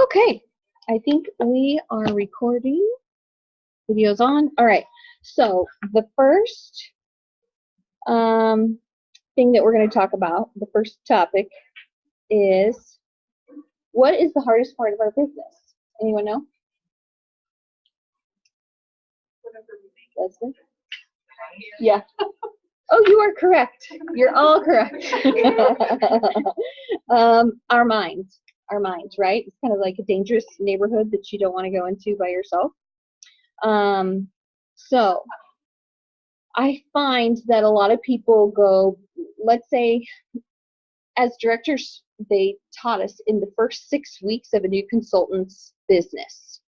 Okay, I think we are recording. Video's on. All right, so the first thing that we're going to talk about, the first topic, is what is the hardest part of our business? Anyone know? Leslie? Yeah. Oh, you are correct. You're all correct. Our minds. Our minds, right? It's kind of like a dangerous neighborhood that you don't want to go into by yourself. So I find that a lot of people go, let's say, as directors, they taught us in the first 6 weeks of a new consultant's business.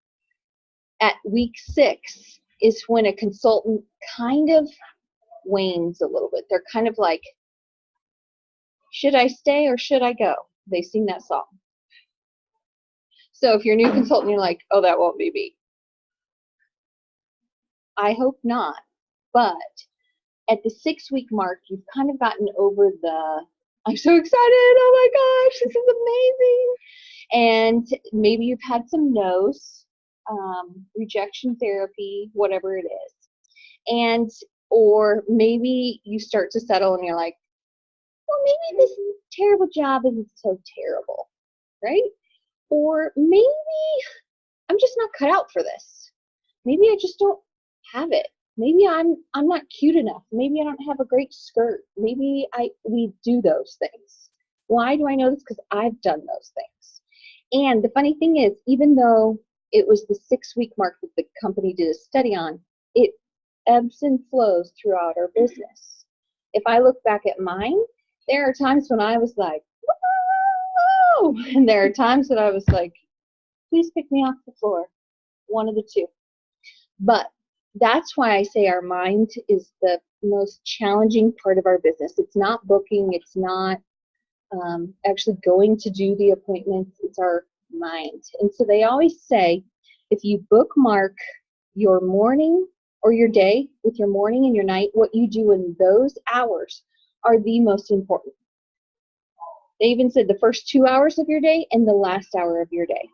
At week 6 is when a consultant kind of wanes a little bit. They're kind of like, should I stay or should I go? They sing that song. So if you're a new consultant, you're like, oh, that won't be me. I hope not. But at the 6-week mark, you've kind of gotten over the, I'm so excited, oh my gosh, this is amazing. And maybe you've had some no's, rejection therapy, whatever it is. And, or maybe you start to settle and you're like, well, maybe this terrible job isn't so terrible, right? Or maybe I'm just not cut out for this. Maybe I just don't have it. Maybe I'm not cute enough. Maybe I don't have a great skirt. Maybe we do those things. Why do I know this? Because I've done those things. And the funny thing is, even though it was the 6-week mark that the company did a study on, it ebbs and flows throughout our business. If I look back at mine, there are times when I was like, whoa! And there are times that I was like, please pick me off the floor. One of the two. But that's why I say our mind is the most challenging part of our business. It's not booking. It's not actually going to do the appointments. It's our mind. And so they always say, if you bookmark your morning or your day with your morning and your night, what you do in those hours are the most important. They even said the first 2 hours of your day and the last hour of your day.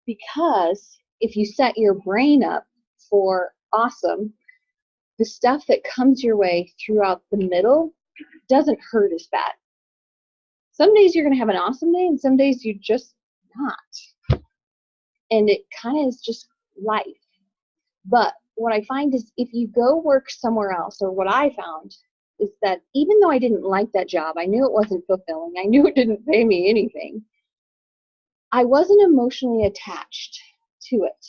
Because if you set your brain up for awesome, the stuff that comes your way throughout the middle doesn't hurt as bad. Some days you're going to have an awesome day and some days you're just not. And it kind of is just life. But what I find is if you go work somewhere else, or what I found is that even though I didn't like that job, I knew it wasn't fulfilling, I knew it didn't pay me anything, I wasn't emotionally attached to it.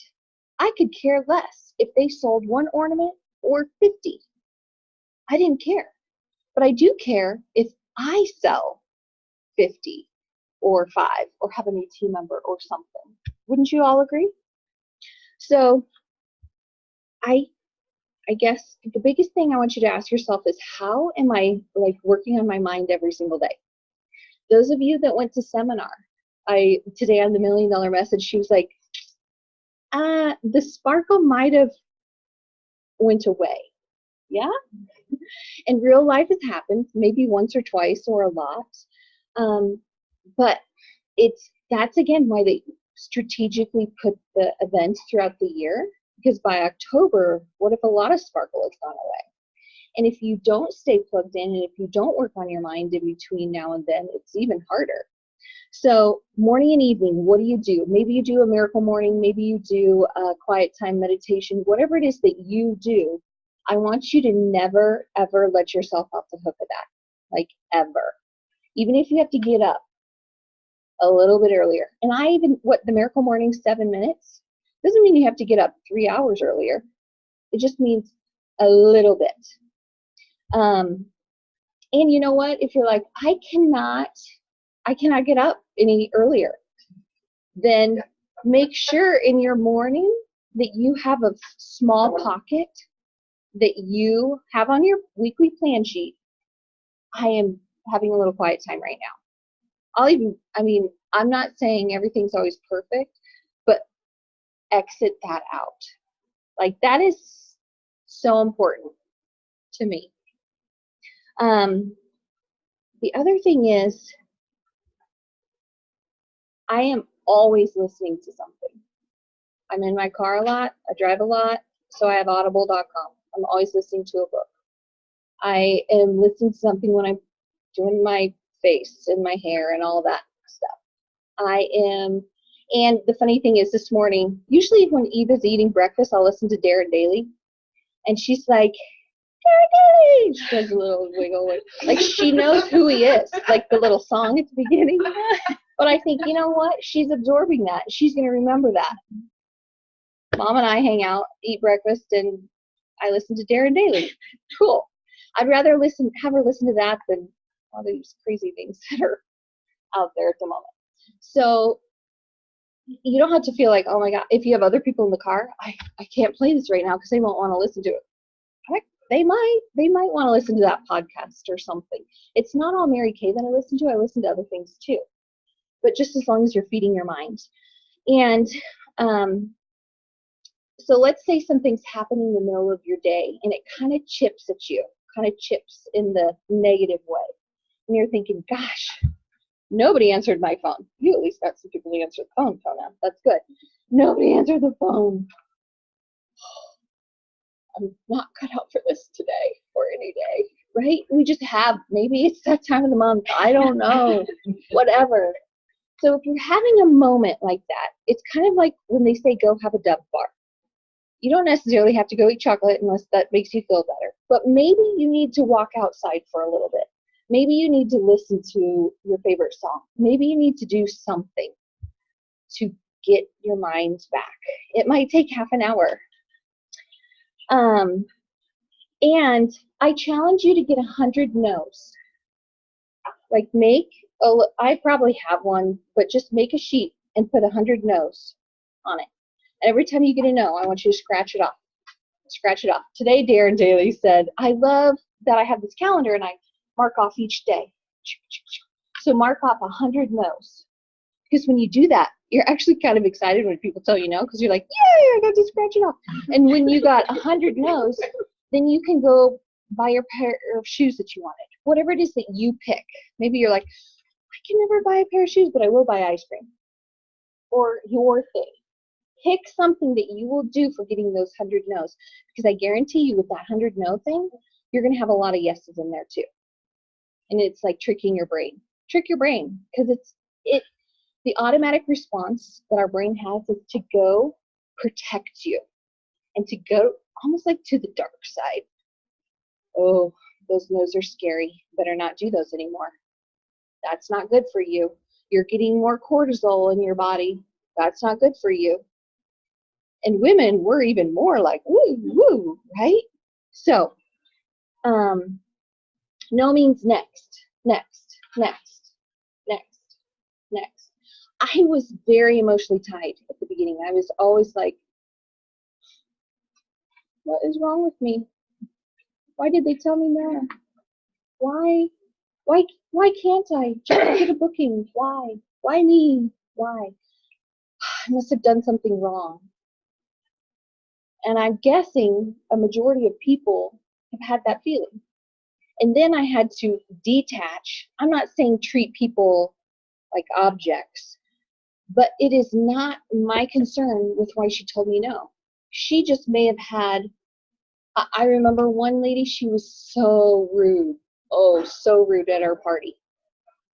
I could care less if they sold 1 ornament or 50. I didn't care. But I do care if I sell 50 or 5 or have a new team member or something. Wouldn't you all agree? So I guess the biggest thing I want you to ask yourself is, how am I working on my mind every single day? Those of you that went to seminar, today on the $1 Million Message, she was like, the sparkle might have went away. Yeah? And real life has happened, maybe once or twice or a lot. But that's again why they strategically put the events throughout the year, because by October, what if a lot of sparkle has gone away? And if you don't stay plugged in and if you don't work on your mind in between now and then, it's even harder. So morning and evening, what do you do? Maybe you do a miracle morning, maybe you do a quiet time meditation, whatever it is that you do, I want you to never, ever let yourself off the hook of that, like ever. Even if you have to get up a little bit earlier. And the miracle morning, 7 minutes, doesn't mean you have to get up 3 hours earlier. It just means a little bit. And you know what? If you're like, I cannot get up any earlier, then make sure in your morning that you have a small pocket that you have on your weekly plan sheet. I am having a little quiet time right now. I'm not saying everything's always perfect, but exit that out. Like, that is so important to me. The other thing is, I am always listening to something. I'm in my car a lot. I drive a lot. So I have audible.com. I'm always listening to a book. I am listening to something when I'm doing my face and my hair and all that stuff. And the funny thing is this morning, usually when Eva's eating breakfast, I'll listen to Darren Daily. And she's like, Darren Daily! She does a little wiggle. Like she knows who he is, like the little song at the beginning. But I think, you know what? She's absorbing that. She's going to remember that. Mom and I hang out, eat breakfast, and I listen to Darren Daily. Cool. I'd rather have her listen to that than all these crazy things that are out there at the moment. So you don't have to feel like, oh my God, if you have other people in the car, I can't play this right now because they won't want to listen to it. Heck, they might want to listen to that podcast or something. It's not all Mary Kay that I listen to. I listen to other things too. But just as long as you're feeding your mind. And so let's say something's happening in the middle of your day and it kind of chips at you, kind of chips in the negative way. And you're thinking, gosh, nobody answered my phone. You at least got some people to answer the phone, Tona. That's good. Nobody answered the phone. I'm not cut out for this today or any day, right? We just have, maybe it's that time of the month. I don't know. Whatever. So if you're having a moment like that, it's kind of like when they say go have a Dove bar. You don't necessarily have to go eat chocolate unless that makes you feel better. But maybe you need to walk outside for a little bit. Maybe you need to listen to your favorite song. Maybe you need to do something to get your mind back. It might take half an hour. And I challenge you to get 100 no's. Like I probably have one, but just make a sheet and put 100 no's on it. And every time you get a no, I want you to scratch it off. Scratch it off. Today, Darren Daily said, I love that I have this calendar and I mark off each day. So mark off 100 no's. Because when you do that, you're actually kind of excited when people tell you no, because you're like, yay, I got to scratch it off. And when you got 100 no's, then you can go buy your pair of shoes that you wanted. Whatever it is that you pick. Maybe you're like, I can never buy a pair of shoes, but I will buy ice cream. Or your thing. Pick something that you will do for getting those 100 no's. Because I guarantee you with that 100 no thing, you're going to have a lot of yeses in there too. And it's like tricking your brain. Trick your brain. Because the automatic response that our brain has is to go protect you. And to go almost like to the dark side. Oh, those no's are scary. Better not do those anymore. That's not good for you. You're getting more cortisol in your body. That's not good for you. And women, we're even more like, woo, woo, right? So, no means next, next, next, next, next. I was very emotionally tied at the beginning. I was always like, what is wrong with me? Why did they tell me no? Why can't I just get a booking? Why? Why me? Why? I must have done something wrong. And I'm guessing a majority of people have had that feeling. And then I had to detach. I'm not saying treat people like objects, but it is not my concern with why she told me no. She just may have had, I remember one lady, she was so rude. Oh, so rude at our party.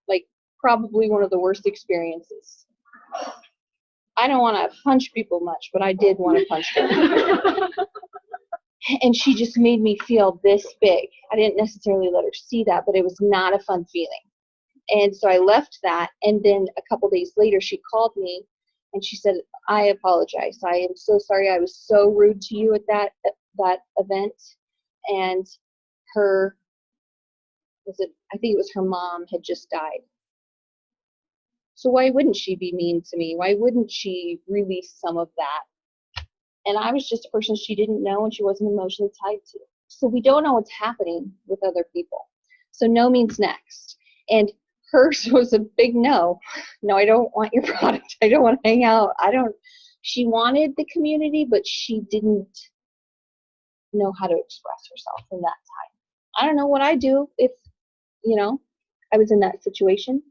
Like probably one of the worst experiences. I don't want to punch people much, but I did want to punch her. And she just made me feel this big. I didn't necessarily let her see that, but it was not a fun feeling. And so I left that, and then a couple days later, she called me, and she said, I apologize. I am so sorry. I was so rude to you at that event. And I think it was her mom had just died. So why wouldn't she be mean to me? Why wouldn't she release some of that? And I was just a person she didn't know and she wasn't emotionally tied to. So we don't know what's happening with other people. So no means next. And hers was a big no. No, I don't want your product. I don't want to hang out. She wanted the community, but she didn't know how to express herself in that time. I don't know what I'd do if, I was in that situation.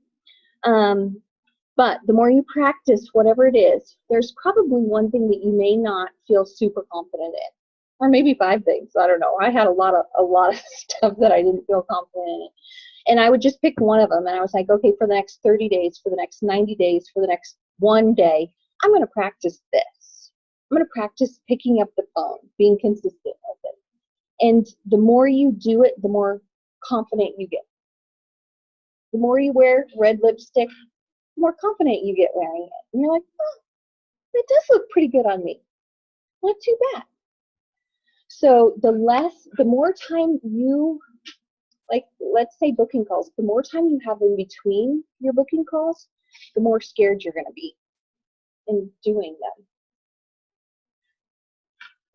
But the more you practice whatever it is, there's probably one thing that you may not feel super confident in. Or maybe 5 things. I don't know. I had a lot of stuff that I didn't feel confident in. And I would just pick one of them, and I was like, okay, for the next 30 days, for the next 90 days, for the next one day, I'm going to practice this. I'm going to practice picking up the phone, being consistent with it. And the more you do it, the more confident you get. The more you wear red lipstick, the more confident you get wearing it. And you're like, oh, it does look pretty good on me. Not too bad. So the more time you, like, let's say booking calls, the more time you have in between your booking calls, the more scared you're going to be in doing them.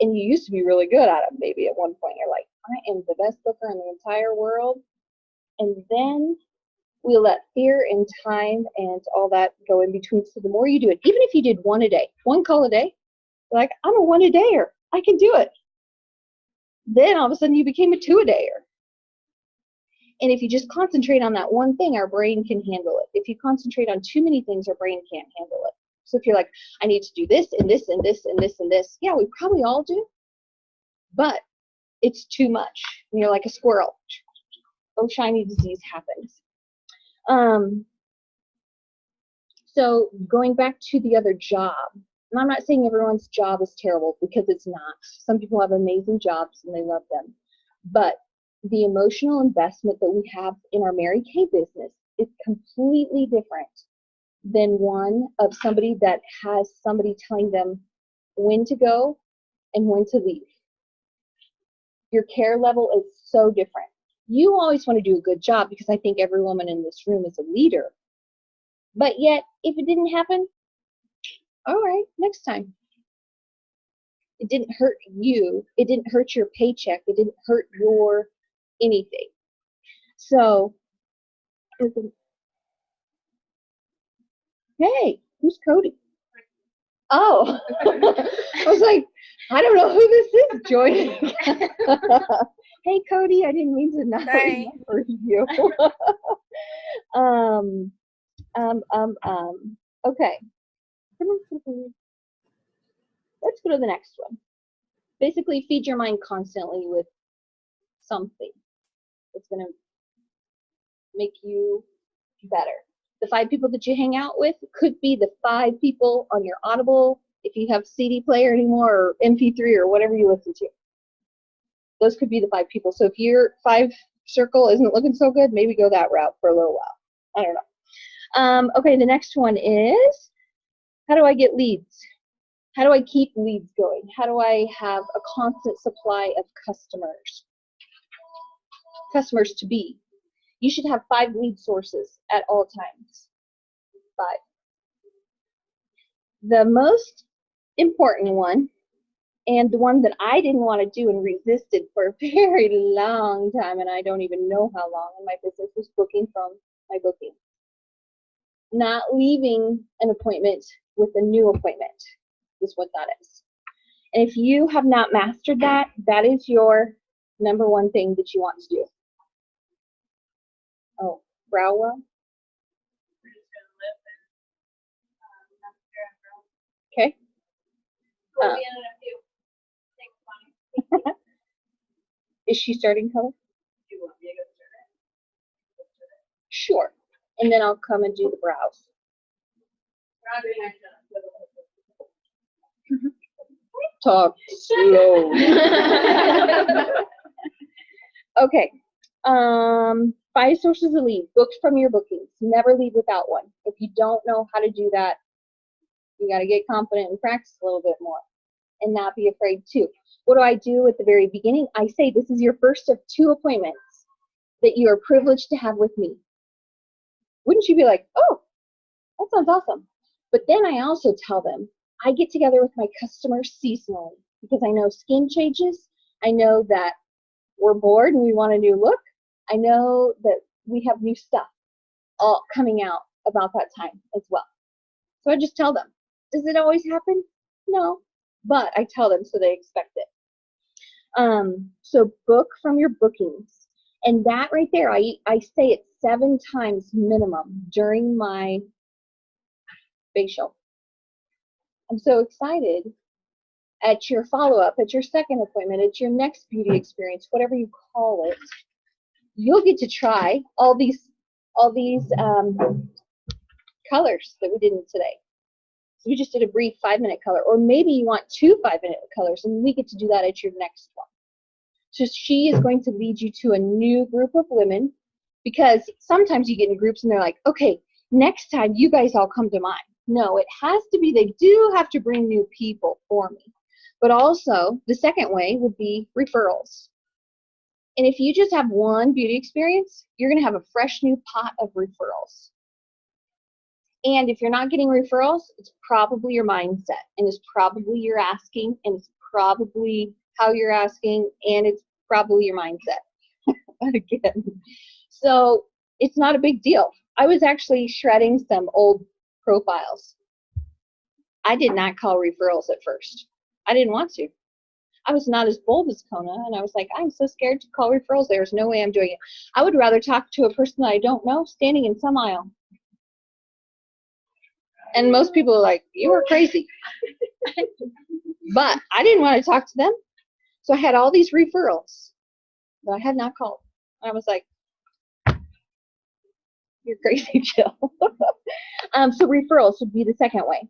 And you used to be really good at them, maybe at one point. You're like, I am the best booker in the entire world. And then we let fear and time and all that go in between. So the more you do it, even if you did one a day, one call a day, like, I'm a 1-a-dayer. I can do it. Then all of a sudden you became a 2-a-dayer. And if you just concentrate on that one thing, our brain can handle it. If you concentrate on too many things, our brain can't handle it. So if you're like, I need to do this and this and this and this and this, yeah, we probably all do. But it's too much. And you're like a squirrel. Oh, shiny disease happens. So going back to the other job, and I'm not saying everyone's job is terrible, because it's not. Some people have amazing jobs and they love them. But the emotional investment that we have in our Mary Kay business is completely different than one of somebody that has somebody telling them when to go and when to leave. Your care level is so different. You always want to do a good job, because I think every woman in this room is a leader. But yet, if it didn't happen, all right, next time. It didn't hurt you. It didn't hurt your paycheck. It didn't hurt your anything. So, hey, who's Cody? Oh, I was like, I don't know who this is joining. Hey, Cody, I didn't mean to not remember you. Okay. Let's go to the next one. Basically, feed your mind constantly with something that's going to make you better. The 5 people that you hang out with could be the 5 people on your Audible, if you have CD player anymore, or MP3 or whatever you listen to. Those could be the 5 people. So if your 5 circle isn't looking so good, maybe go that route for a little while. I don't know. Okay, the next one is, how do I get leads? How do I keep leads going? How do I have a constant supply of customers? Customers to be. You should have 5 lead sources at all times. 5. The most important one, and the one that I didn't want to do and resisted for a very long time, and I don't even know how long in my business, was booking from my booking. Not leaving an appointment with a new appointment is what that is. And if you have not mastered that, that is your number one thing that you want to do. Oh, Browell? Okay. Is she starting color? Sure. And then I'll come and do the brows. Talk slow. Okay. 5 sources of lead. Booked from your bookings. Never leave without one. If you don't know how to do that, you got to get confident and practice a little bit more, and not be afraid too. What do I do at the very beginning? I say, this is your first of 2 appointments that you are privileged to have with me. Wouldn't you be like, oh, that sounds awesome? But then I also tell them, I get together with my customers seasonally, because I know skin changes. I know that we're bored and we want a new look. I know that we have new stuff all coming out about that time as well. So I just tell them. Does it always happen? No, but I tell them so they expect it. So book from your bookings. And that right there, I say it 7 times minimum during my facial. I'm so excited at your follow-up, at your second appointment, at your next beauty experience, whatever you call it. You'll get to try all these colors that we did today. So we just did a brief 5-minute color, or maybe you want 2 5-minute colors, and we get to do that at your next one. So she is going to lead you to a new group of women, because sometimes you get in groups and they're like, okay, next time you guys all come to mine. No, it has to be, they do have to bring new people for me. But also, the second way would be referrals. And if you just have one beauty experience, you're going to have a fresh new pot of referrals. And if you're not getting referrals, it's probably your mindset, and it's probably your asking, and it's probably how you're asking, and it's probably your mindset. Again. So it's not a big deal. I was actually shredding some old profiles. I did not call referrals at first. I didn't want to. I was not as bold as Kona, and I was like, I'm so scared to call referrals. There's no way I'm doing it. I would rather talk to a person that I don't know standing in some aisle. And most people are like, you are crazy. But I didn't want to talk to them. So I had all these referrals that I had not called. I was like, you're crazy, Jill. So referrals would be the second way.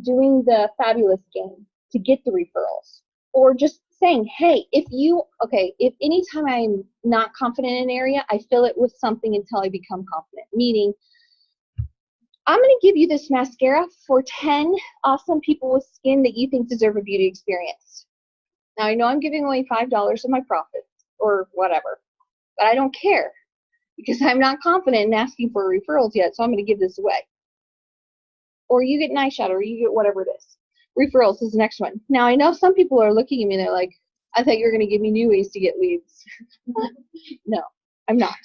Doing the fabulous game to get the referrals. Or just saying, hey, if anytime I'm not confident in an area, I fill it with something until I become confident. Meaning, I'm going to give you this mascara for 10 awesome people with skin that you think deserve a beauty experience. Now, I know I'm giving away $5 of my profits or whatever, but I don't care because I'm not confident in asking for referrals yet, so I'm going to give this away. Or you get an eyeshadow, or you get whatever it is. Referrals is the next one. Now, I know some people are looking at me and they're like, I thought you were going to give me new ways to get leads. No, I'm not.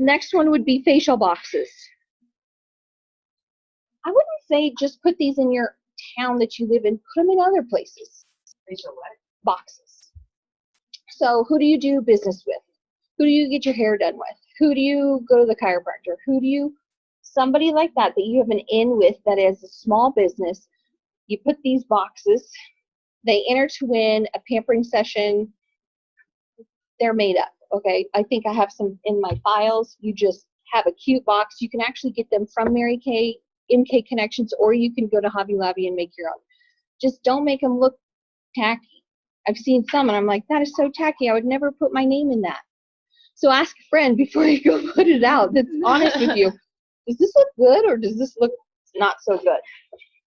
Next one would be facial boxes. I wouldn't say just put these in your town that you live in. Put them in other places. Facial what? Boxes. So who do you do business with? Who do you get your hair done with? Who do you go to the chiropractor? Somebody like that you have an in with that is a small business. You put these boxes. They enter to win a pampering session. They're made up. Okay, I think I have some in my files. You just have a cute box. You can actually get them from Mary Kay, MK Connections, or you can go to Hobby Lobby and make your own. Just don't make them look tacky. I've seen some and I'm like, that is so tacky. I would never put my name in that. So ask a friend before you go put it out that's honest with you. Does this look good or does this look not so good?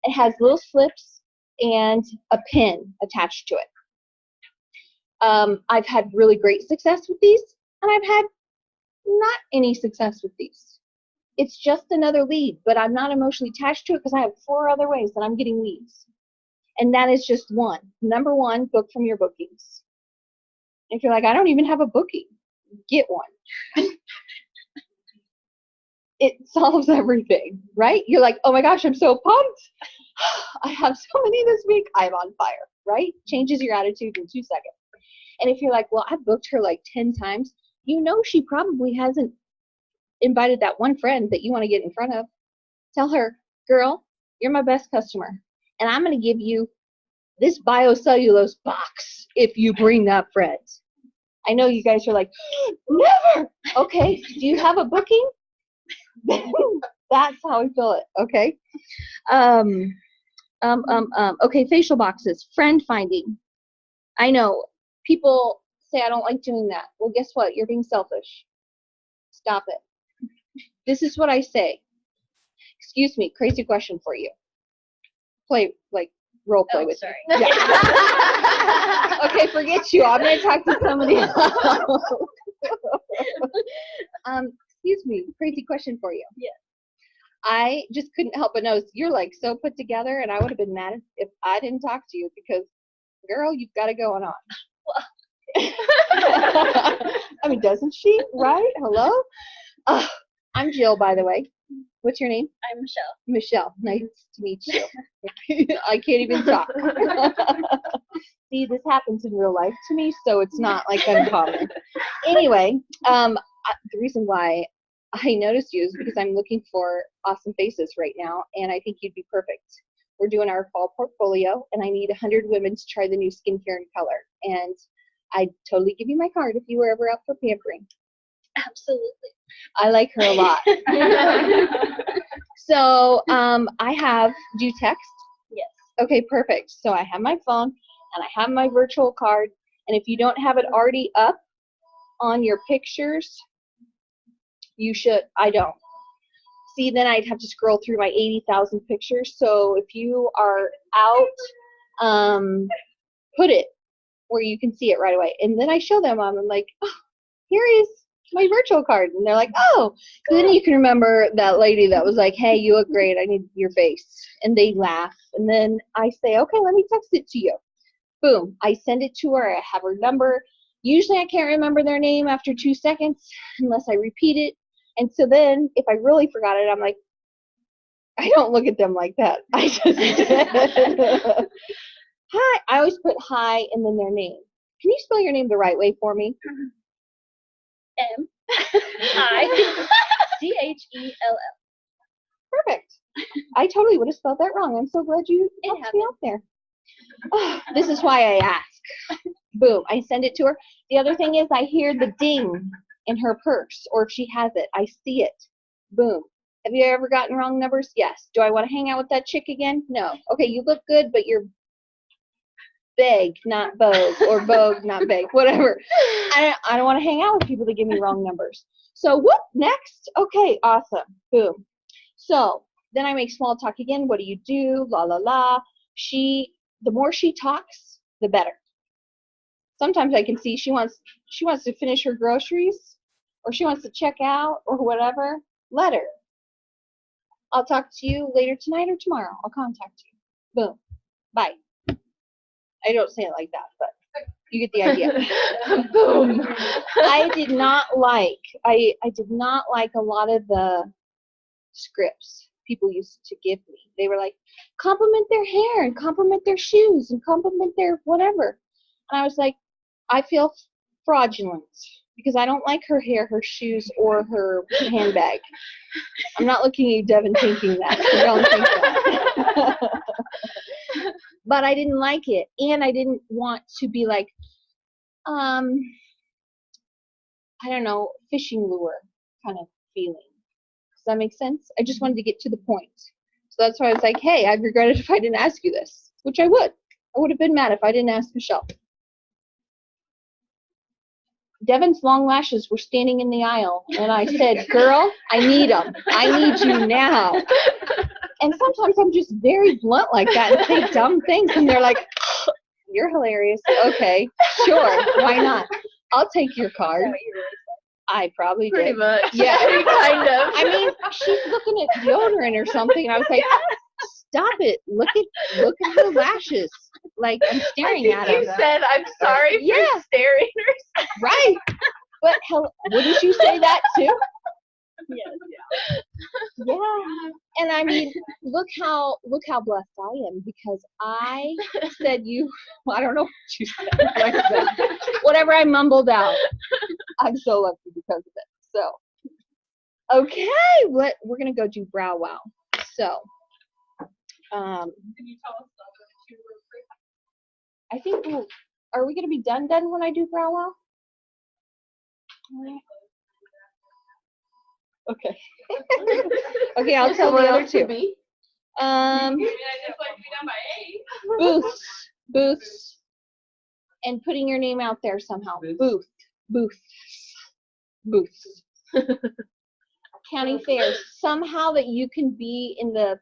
It has little slips and a pin attached to it. I've had really great success with these, and I've had not any success with these. It's just another lead, but I'm not emotionally attached to it because I have 4 other ways that I'm getting leads. And that is just one. Number one, book from your bookings. If you're like, I don't even have a booking, get one. It solves everything, right? You're like, oh my gosh, I'm so pumped. I have so many this week. I'm on fire, right? Changes your attitude in 2 seconds. And if you're like, well, I've booked her like 10 times, you know she probably hasn't invited that one friend that you want to get in front of. Tell her, girl, you're my best customer, and I'm going to give you this biocellulose box if you bring that friend. I know you guys are like, never. Okay, do you have a booking? That's how I feel it, okay? Okay, facial boxes, friend finding. I know. People say, I don't like doing that. Well, guess what? You're being selfish. Stop it. This is what I say. Excuse me, crazy question for you. Role play with sorry. me. Yeah. Okay, forget you. I'm going to talk to somebody else. Excuse me, crazy question for you. Yeah. I just couldn't help but notice you're like so put together, and I would have been mad if I didn't talk to you because, girl, you've got it going on. I mean, doesn't she? Right? Hello? I'm Jill, by the way. What's your name? I'm Michelle. Michelle. Nice to meet you. I can't even talk. See, this happens in real life to me, so it's not like uncommon. Anyway, the reason why I noticed you is because I'm looking for awesome faces right now, and I think you'd be perfect. We're doing our fall portfolio, and I need 100 women to try the new skincare and color. And I'd totally give you my card if you were ever up for pampering. Absolutely. I like her a lot. So I have, do you text? Yes. Okay, perfect. So I have my phone, and I have my virtual card, and if you don't have it already up on your pictures, you should. I don't. See, then I'd have to scroll through my 80,000 pictures. So if you are out, put it where you can see it right away. And then I show them, I'm like, oh, here is my virtual card. And they're like, oh. So then you can remember that lady that was like, hey, you look great. I need your face. And they laugh. And then I say, okay, let me text it to you. Boom. I send it to her. I have her number. Usually I can't remember their name after 2 seconds unless I repeat it. And so then if I really forgot it, I'm like, I don't look at them like that. I just hi. I always put hi and then their name. Can you spell your name the right way for me? M-I-C-H-E-L-L. Perfect. I totally would have spelled that wrong. I'm so glad you helped me out there. Oh, this is why I ask. Boom. I send it to her. The other thing is I hear the ding in her purse, or if she has it, I see it. Boom. Have you ever gotten wrong numbers? Yes. Do I want to hang out with that chick again? No. Okay, you look good, but you're big, not Vogue, or Vogue, not big, whatever. I don't want to hang out with people that give me wrong numbers. So, whoop, next. Okay, awesome. Boom. So, then I make small talk again. What do you do? La, la, la. The more she talks, the better. Sometimes I can see she wants to finish her groceries, or she wants to check out, or whatever. Let her. I'll talk to you later tonight or tomorrow. I'll contact you. Boom. Bye. I don't say it like that, but you get the idea. Boom. I did not like a lot of the scripts people used to give me. They were like, compliment their hair and compliment their shoes and compliment their whatever. And I was like, I feel fraudulent because I don't like her hair, her shoes, or her handbag. I'm not looking at you, Devin, thinking that. So don't think that. But I didn't like it, and I didn't want to be like, I don't know, fishing lure kind of feeling. Does that make sense? I just wanted to get to the point. So that's why I was like, hey, I'd regret it if I didn't ask you this, which I would. I would have been mad if I didn't ask Michelle. Devin's long lashes were standing in the aisle, and I said, girl, I need them. I need you now. And sometimes I'm just very blunt like that and say dumb things, and they're like, you're hilarious. Okay, sure, why not? I'll take your card. I probably Pretty did. much. Yeah. Kind of. I mean, she's looking at deodorant or something, and I was like, stop it. Look at her lashes. Like, I'm staring at You them. said, I'm sorry for staring or something. Right. But hell, wouldn't you say that too? Yes, Yeah. And I mean, look how blessed I am, because I said I don't know what you said. Like I said, whatever I mumbled out. I'm so lucky because of it. So, okay, we're gonna go do Brow Wow. So, Can you tell us the other two real quick? I think are we gonna be done when I do Brow Wow? Okay. Okay, I'll tell the other two. I mean, I just like to be done by 8. Booths, and putting your name out there somehow. Booths. County fairs, somehow that you can be in the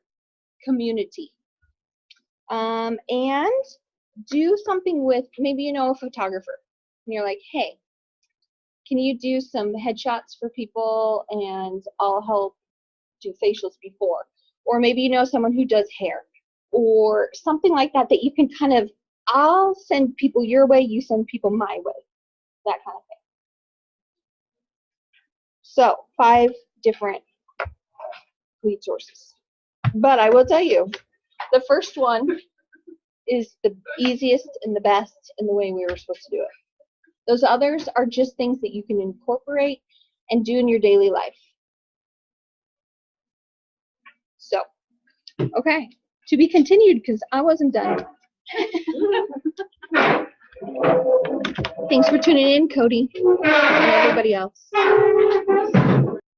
community. And do something with, maybe you know a photographer, and you're like, hey, can you do some headshots for people, and I'll help do facials before. Or maybe you know someone who does hair, or something like that, that you can kind of, I'll send people your way, you send people my way, that kind of thing. So 5 different lead sources. But I will tell you, the first one is the easiest and the best in the way we were supposed to do it. Those others are just things that you can incorporate and do in your daily life. So, okay. To be continued because I wasn't done. Thanks for tuning in, Cody, and everybody else.